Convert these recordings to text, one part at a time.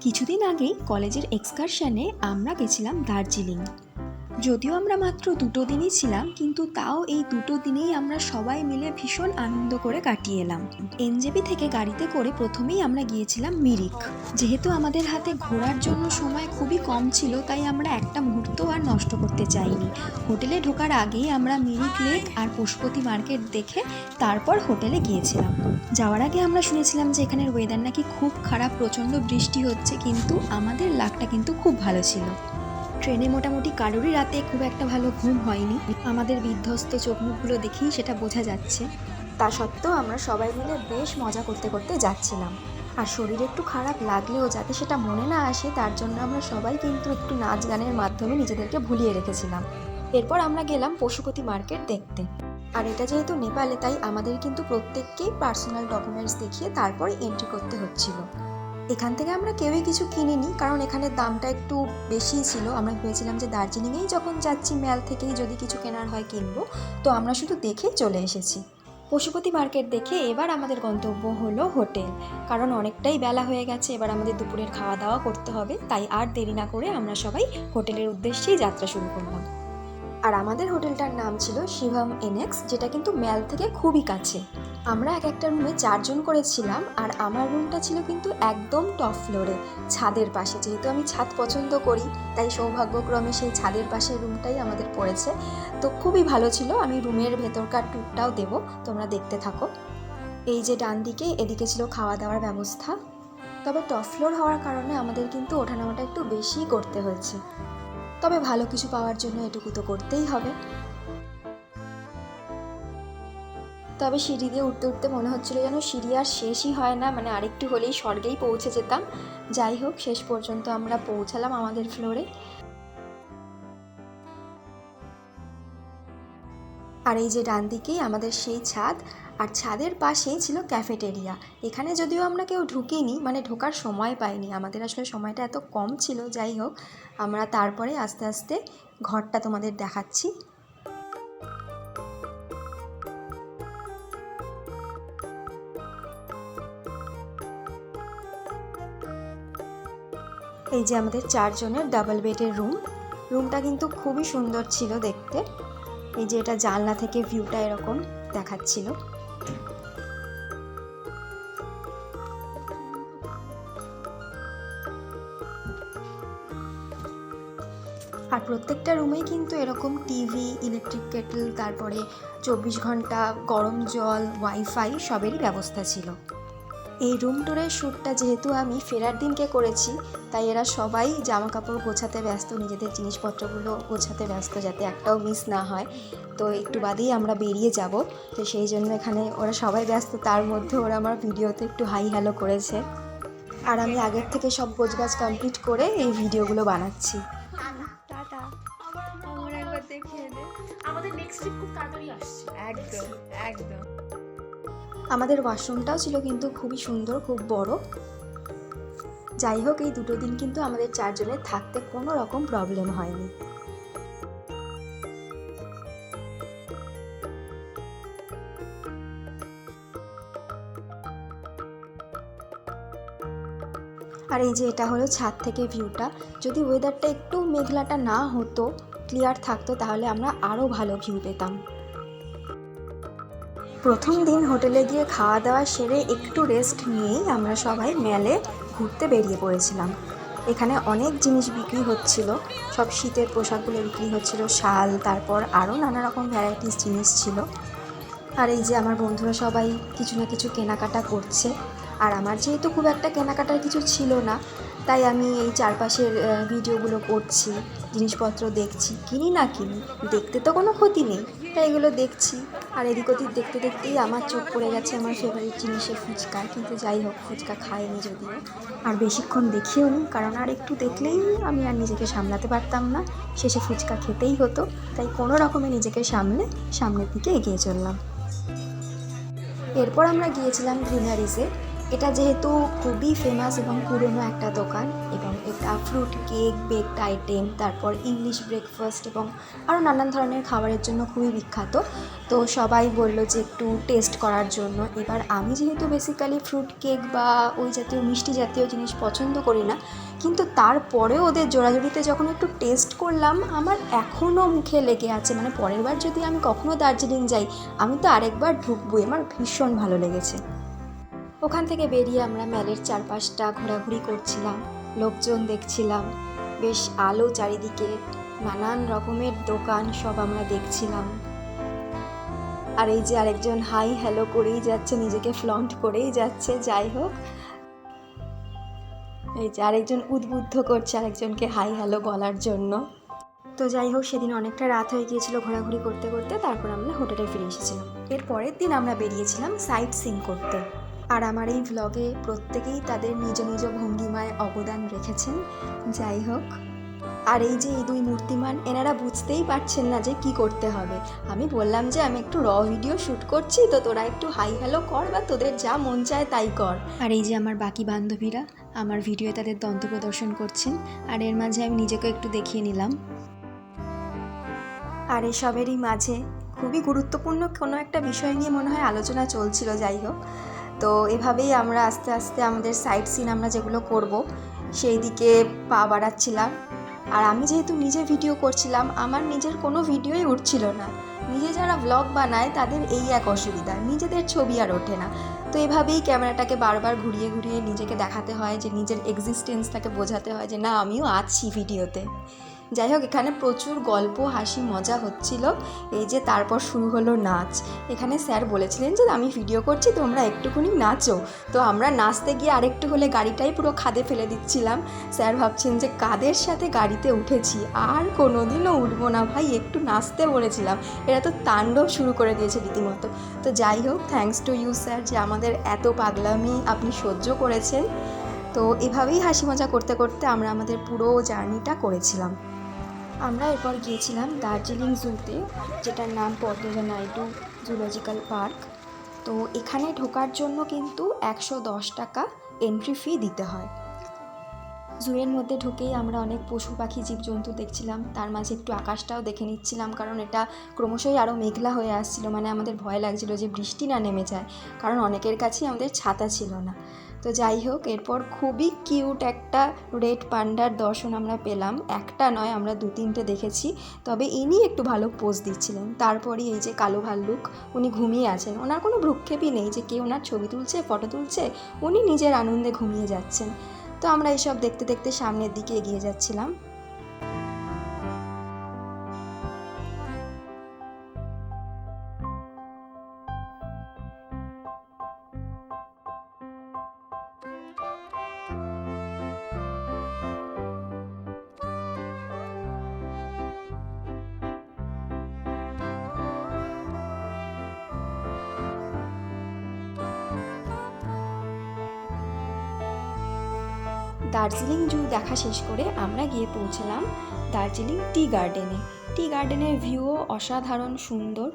কিছুদিন আগেই কলেজের এক্সকারশনে আমরা গেছিলাম দার্জিলিং। যদিও আমরা মাত্র 2 দিনই ছিলাম, কিন্তু তাও এই 2 দিনেই আমরা সবাই মিলে ভীষণ আনন্দ করে কাটিয়ে এলাম। এনজেপি থেকে গাড়িতে করে প্রথমেই আমরা গিয়েছিলাম মিরিক। যেহেতু আমাদের হাতে ঘোরার জন্য সময় খুবই কম ছিল, তাই আমরা একটা মুহূর্ত আর নষ্ট করতে চাইনি। হোটেলে ঢোকার আগেই আমরা মিরিক লেক আর পশুপতি মার্কেট দেখে তারপর হোটেলে গিয়েছিলাম। যাওয়ার আগে আমরা শুনেছিলাম যে এখানের ওয়েদার নাকি খুব খারাপ, প্রচণ্ড বৃষ্টি হচ্ছে, কিন্তু আমাদের লাকটা কিন্তু খুব ভালো ছিল। ট্রেনে মোটামুটি কারোরই রাতে খুব একটা ভালো ঘুম হয়নি। আমাদের বিধ্বস্ত চোখ মুখগুলো দেখেই সেটা বোঝা যাচ্ছে। তা সত্ত্বেও আমরা সবাই মিলে বেশ মজা করতে করতে যাচ্ছিলাম। আর শরীর একটু খারাপ লাগলেও যাতে সেটা মনে না আসে, তার জন্য আমরা সবাই কিন্তু একটু নাচ গানের মাধ্যমে নিজেদেরকে ভুলিয়ে রেখেছিলাম। এরপর আমরা গেলাম পশুপতি মার্কেট দেখতে। আর এটা যেহেতু নেপালে, তাই আমাদের কিন্তু প্রত্যেককেই পার্সোনাল ডকুমেন্টস দেখিয়ে তারপর এন্ট্রি করতে হচ্ছিল। এখান থেকে আমরা কেউই কিছু কিনিনি, কারণ এখানে দামটা একটু বেশিই ছিল। আমরা ভেবেছিলাম যে দার্জিলিংয়েই যখন যাচ্ছি, ম্যাল থেকেই যদি কিছু কেনার হয় কিনবো। তো আমরা শুধু দেখেই চলে এসেছি। পশুপতি মার্কেট দেখে এবার আমাদের গন্তব্য হলো হোটেল, কারণ অনেকটাই বেলা হয়ে গেছে। এবার আমাদের দুপুরের খাওয়া দাওয়া করতে হবে, তাই আর দেরি না করে আমরা সবাই হোটেলের উদ্দেশ্যেই যাত্রা শুরু করলাম। আর আমাদের হোটেলটার নাম ছিল শিভম এনএক্স, যেটা কিন্তু ম্যাল থেকে খুবই কাছে। আমরা একটা রুমে 4 জন করেছিলাম, আর আমার রুমটা ছিল কিন্তু একদম টপ ফ্লোরে, ছাদের পাশে। যেহেতু আমি ছাদ পছন্দ করি, তাই সৌভাগ্যক্রমে সেই ছাদের পাশের রুমটাই আমাদের পড়েছে। তো খুবই ভালো ছিল। আমি রুমের ভেতরকার ট্যুরটাও দেবো, তোমরা দেখতে থাকো। এই যে ডান দিকে, এদিকে ছিল খাওয়া দাওয়ার ব্যবস্থা। তবে টপ ফ্লোর হওয়ার কারণে আমাদের কিন্তু ওঠানামাটা একটু বেশিই করতে হয়েছে। তবে ভালো কিছু পাওয়ার জন্য এটুকু তো করতেই হবে। তবে সিঁড়ি দিয়ে উঠতে উঠতে মনে হচ্ছিল যেন সিঁড়ি আর শেষই হয় না, মানে আরেকটু হলেই স্বর্গেই পৌঁছে যেতাম। যাই হোক, শেষ পর্যন্ত আমরা পৌঁছালাম আমাদের ফ্লোরে। আর এই যে ডান দিকেই আমাদের সেই ছাদ, আর ছাদের পাশেই ছিল ক্যাফেটেরিয়া। এখানে যদিও আমরা কেউ ঢুকিনি, মানে ঢোকার সময় পাইনি, আমাদের আসলে সময়টা এত কম ছিল। যাই হোক, আমরা তারপরে আস্তে আস্তে ঘরটা তোমাদের দেখাচ্ছি। এই যে আমাদের 4 জনের ডাবল বেডের রুমটা কিন্তু খুবই সুন্দর ছিল দেখতে। এই যে এটা জানলা থেকে ভিউটা এরকম দেখাচ্ছিল। আর প্রত্যেকটা রুমেই কিন্তু এরকম টিভি, ইলেকট্রিক কেটল, তারপরে 24 ঘন্টা গরম জল, ওয়াইফাই সবেরই ব্যবস্থা ছিল। এই রুম ট্যুরের শ্যুটটা যেহেতু আমি ফেরার দিনকে করেছি, তাই এরা সবাই জামা কাপড় গোছাতে ব্যস্ত, নিজেদের জিনিসপত্রগুলো গোছাতে ব্যস্ত, যাতে একটাও মিস না হয়। তো একটু বাদেই আমরা বেরিয়ে যাব, তো সেই জন্য এখানে ওরা সবাই ব্যস্ত। তার মধ্যে ওরা আমার ভিডিওতে একটু হাই হ্যালো করেছে, আর আমি আগের থেকে সব গোছগাছ কমপ্লিট করে এই ভিডিওগুলো বানাচ্ছি। টাটা। আমার একবার দেখিয়ে দে। আমাদের নেক্সট ট্রিপ খুব তাড়াতাড়ি আসছে। একদম একদম। আমাদের ওয়াশরুমটাও ছিল কিন্তু খুবই সুন্দর, খুব বড়। যাই হোক, এই 2 দিন কিন্তু আমাদের 4 জনের থাকতে কোনো রকম প্রবলেম হয়নি। আর এই যে এটা হলো ছাদ থেকে ভিউটা। যদি ওয়েদারটা একটু মেঘলাটা না হতো, ক্লিয়ার থাকতো, তাহলে আমরা আরও ভালো ভিউ পেতাম। প্রথম দিন হোটেলে গিয়ে খাওয়া দাওয়া সেরে একটু রেস্ট নিয়েই আমরা সবাই ম্যালে ঘুরতে বেরিয়ে পড়েছিলাম। এখানে অনেক জিনিস বিক্রি হচ্ছিল, সব শীতের পোশাকগুলো বিক্রি হচ্ছিল, শাল, তারপর আরও নানা রকম ভ্যারাইটিস জিনিস ছিল। আর এই যে আমার বন্ধুরা সবাই কিছু না কিছু কেনাকাটা করছে। আর আমার যেহেতু খুব একটা কেনাকাটার কিছু ছিল না, তাই আমি এই চারপাশের ভিডিওগুলো করছি, জিনিসপত্র দেখছি। কিনি না কিনি, দেখতে তো কোনো ক্ষতি নেই, তাই এগুলো দেখছি। আর এদিক ওদিক দেখতে দেখতেই আমার চোখ পড়ে গেছে আমার ফেভারিট জিনিসে, ফুচকা। কিন্তু যাই হোক, ফুচকা খাইনি যদিও, আর বেশিক্ষণ দেখিও নি, কারণ আর একটু দেখলেই আমি আর নিজেকে সামলাতে পারতাম না, শেষে ফুচকা খেতেই হতো। তাই কোনো রকমে নিজেকে সামলে সামনের দিকে এগিয়ে চললাম। এরপর আমরা গিয়েছিলাম গ্রিনারিসে। এটা যেহেতু খুবই ফেমাস এবং পুরনো একটা দোকান, এবং এটা ফ্রুট কেক, বেকড আইটেম, তারপর ইংলিশ ব্রেকফাস্ট এবং আরও নানান ধরনের খাবারের জন্য খুবই বিখ্যাত। তো সবাই বলল যে একটু টেস্ট করার জন্য। এবার আমি যেহেতু বেসিক্যালি ফ্রুট কেক বা ওই জাতীয় মিষ্টি জাতীয় জিনিস পছন্দ করি না, কিন্তু তারপরেও ওদের জোড়াজুড়িতে যখন একটু টেস্ট করলাম, আমার এখনও মুখে লেগে আছে। মানে পরের বার যদি আমি কখনও দার্জিলিং যাই, আমি তো আরেকবার ঢুকবোই। আমার ভীষণ ভালো লেগেছে। ওখান থেকে বেরিয়ে আমরা ম্যালের চারপাশটা ঘোরাঘুরি করছিলাম, লোকজন দেখছিলাম, বেশ আলো চারিদিকে, নানান রকমের দোকান সব আমরা দেখছিলাম। আর এই যে আরেকজন হাই হ্যালো করেই যাচ্ছে, নিজেকে ফ্লন্ট করেই যাচ্ছে। যাই হোক, এই যে আরেকজন উদ্বুদ্ধ করছে আরেকজনকে হাই হ্যালো বলার জন্য। তো যাই হোক, সেদিন অনেকটা রাত হয়ে গিয়েছিল ঘোরাঘুরি করতে করতে। তারপর আমরা হোটেলে ফিরে এসেছিলাম। এর পরের দিন আমরা বেরিয়েছিলাম সাইট সিং করতে। আর আমার এই ভ্লগে প্রত্যেকেই তাদের নিজ নিজ ভঙ্গিমায় অবদান রেখেছেন। যাই হোক, আর এই যে এই দুই মূর্তিমান, এনারা বুঝতেই পারছেন না যে কি করতে হবে। আমি বললাম যে আমি একটু র ভিডিও শ্যুট করছি, তো তোরা একটু হাই হ্যালো কর বা তোদের যা মন চায় তাই কর। আর এই যে আমার বাকি বান্ধবীরা আমার ভিডিওয়ে তাদের দন্ত প্রদর্শন করছেন, আর এর মাঝে আমি নিজেকে একটু দেখিয়ে নিলাম। আর এসবেরই মাঝে খুবই গুরুত্বপূর্ণ কোনো একটা বিষয় নিয়ে মনে হয় আলোচনা চলছিল। যাই হোক, তো এভাবেই আমরা আস্তে আস্তে আমাদের সাইট সিন আমরা যেগুলো করব সেই দিকে পা বাড়াচ্ছিলাম। আর আমি যেহেতু নিজে ভিডিও করছিলাম, আমার নিজের কোনো ভিডিওই উঠছিল না। নিজে যারা ব্লগ বানায় তাদের এই এক অসুবিধা, নিজেদের ছবি আর ওঠে না। তো এভাবেই ক্যামেরাটাকে বারবার ঘুরিয়ে ঘুরিয়ে নিজেকে দেখাতে হয়, যে নিজের এক্সিস্টেন্সটাকে বোঝাতে হয় যে না, আমিও আছি ভিডিওতে। যাই হোক, এখানে প্রচুর গল্প, হাসি, মজা হচ্ছিল। এই যে তারপর শুরু হলো নাচ। এখানে স্যার বলেছিলেন যে আমি ভিডিও করছি, তোমরা একটুখানি নাচো। তো আমরা নাচতে গিয়ে আরেকটু হলে গাড়িটাই পুরো খাদে ফেলে দিচ্ছিলাম। স্যার ভাবছেন যে কাদের সাথে গাড়িতে উঠেছি, আর কোনোদিনও উঠবো না ভাই, একটু নাচতে বলেছিলাম। এরা তো তাণ্ডব শুরু করে দিয়েছে রীতিমতো। তো যাই হোক, থ্যাঙ্কস টু ইউ স্যার, যে আমাদের এত পাগলামি আপনি সহ্য করেছেন। তো এভাবেই হাসি মজা করতে করতে আমরা আমাদের পুরো জার্নিটা করেছিলাম। আমরা এরপর গিয়েছিলাম দার্জিলিং জুতে, যেটার নাম পদ্মজা নাইডু জুলজিক্যাল পার্ক। তো এখানে ঢোকার জন্য কিন্তু 110 টাকা এন্ট্রি ফি দিতে হয়। জুয়ের মধ্যে ঢুকেই আমরা অনেক পশু পাখি জীবজন্তু দেখছিলাম, তার মাঝে একটু আকাশটাও দেখে নিচ্ছিলাম, কারণ এটা ক্রমশই আরও মেঘলা হয়ে আসছিল। মানে আমাদের ভয় লাগছিল যে বৃষ্টি না নেমে যায়, কারণ অনেকের কাছেই আমাদের ছাতা ছিল না। তো যাই হোক, এরপর খুবই কিউট একটা রেড পান্ডার দর্শন আমরা পেলাম। একটা নয়, আমরা 2-3টে দেখেছি। তবে ইনি একটু ভালো পোজ দিচ্ছিলেন। তারপরে এই যে কালো ভাল্লুক, উনি ঘুমিয়ে আছেন। ওনার কোনো ভ্রুক্ষেপই নেই যে কেউ ওনার ছবি তুলছে, ফটো তুলছে। উনি নিজের আনন্দে ঘুমিয়ে যাচ্ছেন। তো আমরা এইসব দেখতে দেখতে সামনের দিকে এগিয়ে যাচ্ছিলাম। দার্জিলিং জু দেখা শেষ করে আমরা গিয়ে পৌঁছলাম দার্জিলিং টি গার্ডেনে। টি গার্ডেনের ভিউও অসাধারণ সুন্দর।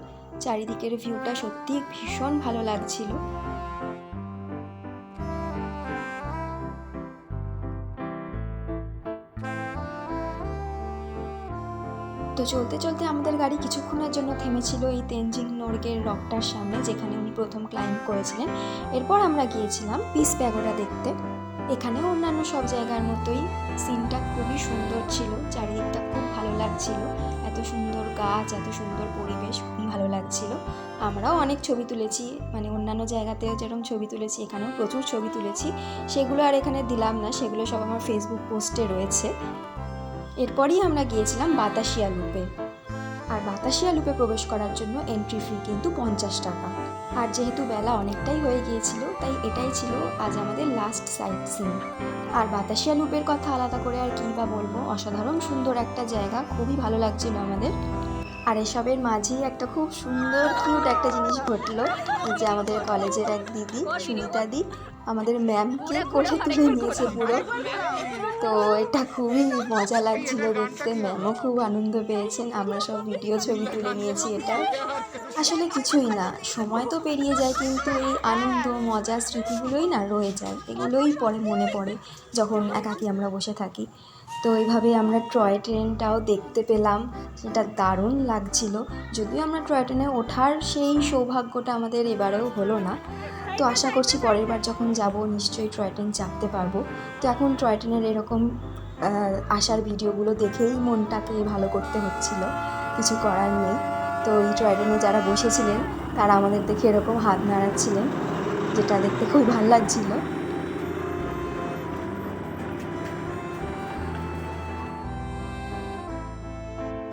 চারিদিকের ভিউটা সত্যি ভীষণ ভালো লাগছিল। তো চলতে চলতে আমাদের গাড়ি কিছুক্ষণের জন্য থেমেছিল এই তেনজিং নোরগের রকটার সামনে, যেখানে উনি প্রথম ক্লাইম্ব করেছিলেন। এরপর আমরা গিয়েছিলাম পিস প্যাগোডা দেখতে। এখানেও অন্যান্য সব জায়গার মতোই সিনটা খুবই সুন্দর ছিল, চারিদিকটা খুব ভালো লাগছিল। এত সুন্দর গাছ, এত সুন্দর পরিবেশ, খুবই ভালো লাগছিল। আমরাও অনেক ছবি তুলেছি, মানে অন্যান্য জায়গাতেও যেরকম ছবি তুলেছি এখানেও প্রচুর ছবি তুলেছি। সেগুলো আর এখানে দিলাম না, সেগুলো সব আমার ফেসবুক পোস্টে রয়েছে। এরপরই আমরা গিয়েছিলাম বাতাসিয়া লুপে। আর বাতাসিয়া লুপে প্রবেশ করার জন্য এন্ট্রি ফি কিন্তু 50 টাকা। আর যেহেতু বেলা অনেকটাই হয়ে গিয়েছিল, তাই এটাই ছিল আজ আমাদের লাস্ট সাইট সিন। আর বাতাসিয়া লুপের কথা আলাদা করে আর কী বা বলবো, অসাধারণ সুন্দর একটা জায়গা, খুবই ভালো লাগছিল আমাদের। আর এসবের মাঝেই একটা খুব সুন্দর কিউট একটা জিনিস ঘটলো, যে আমাদের কলেজের এক দিদি সুনিতা দি আমাদের ম্যামকে কোলে তুলে নিয়েছে পুরো। তো এটা খুবই মজা লাগছিল দেখতে, ম্যামও খুব আনন্দ পেয়েছেন, আমরা সব ভিডিও ছবি তুলে নিয়েছি। এটা আসলে কিছুই না, সময় তো পেরিয়ে যায় কিন্তু এই আনন্দ মজা স্মৃতিগুলোই না রয়ে যায়, এগুলোই পরে মনে পড়ে যখন একাকী আমরা বসে থাকি। তো এইভাবে আমরা টয় ট্রেনটাও দেখতে পেলাম, সেটা দারুণ লাগছিল। যদিও আমরা টয় ট্রেনে ওঠার সেই সৌভাগ্যটা আমাদের এবারেও হলো না, তো আশা করছি পরের বার যখন যাব নিশ্চয়ই টয় ট্রেন চাপতে পারবো। তো এখন টয় ট্রেনের এরকম আসার ভিডিওগুলো দেখেই মনটাকে ভালো করতে হচ্ছিল, কিছু করার নেই। তো এই টয় ট্রেনে যারা বসেছিলেন তারা আমাদের দেখে এরকম হাত নাড়াচ্ছিলেন, যেটা দেখতে খুব ভালো লাগছিল।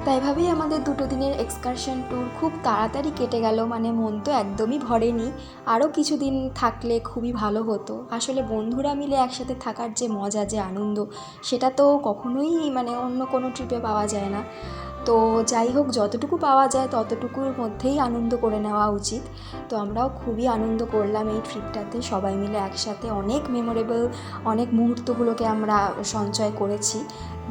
তাই ভাবেই আমাদের 2 দিনের এক্সকারশন ট্যুর খুব তাড়াতাড়ি কেটে গেল, মানে মন তো একদমই ভরেনি, আরও কিছুদিন থাকলে খুবই ভালো হতো। আসলে বন্ধুরা মিলে একসাথে থাকার যে মজা, যে আনন্দ, সেটা তো কখনোই মানে অন্য কোনো ট্রিপে পাওয়া যায় না। তো যাই হোক, যতটুকু পাওয়া যায় ততটুকুর মধ্যেই আনন্দ করে নেওয়া উচিত। তো আমরাও খুবই আনন্দ করলাম এই ট্রিপটাতে, সবাই মিলে একসাথে অনেক মেমোরেবল অনেক মুহূর্তগুলোকে আমরা সঞ্চয় করেছি,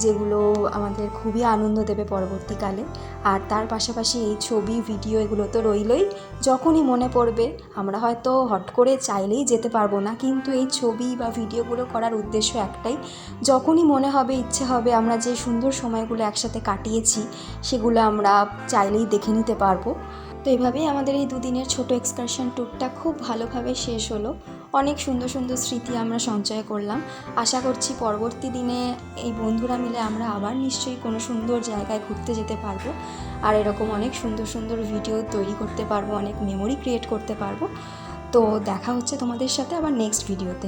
যেগুলো আমাদের খুবই আনন্দ দেবে পরবর্তীকালে। আর তার পাশাপাশি এই ছবি ভিডিও এগুলো তো রইলই, যখনই মনে পড়বে, আমরা হয়তো হট করে চাইলেই যেতে পারবো না, কিন্তু এই ছবি বা ভিডিওগুলো করার উদ্দেশ্য একটাই, যখনই মনে হবে ইচ্ছে হবে আমরা যে সুন্দর সময়গুলো একসাথে কাটিয়েছি সেগুলো আমরা চাইলেই দেখে নিতে পারবো। তো এভাবেই আমাদের এই 2 দিনের ছোট এক্সকারশন ট্যুরটা খুব ভালোভাবে শেষ হলো। অনেক সুন্দর সুন্দর স্মৃতি আমরা সঞ্চয় করলাম। আশা করছি পরবর্তী দিনে এই বন্ধুরা মিলে আমরা আবার নিশ্চয়ই কোনো সুন্দর জায়গায় ঘুরতে যেতে পারবো, আর এরকম অনেক সুন্দর সুন্দর ভিডিও তৈরি করতে পারবো, অনেক মেমোরি ক্রিয়েট করতে পারবো। তো দেখা হচ্ছে তোমাদের সাথে আবার নেক্সট ভিডিওতে।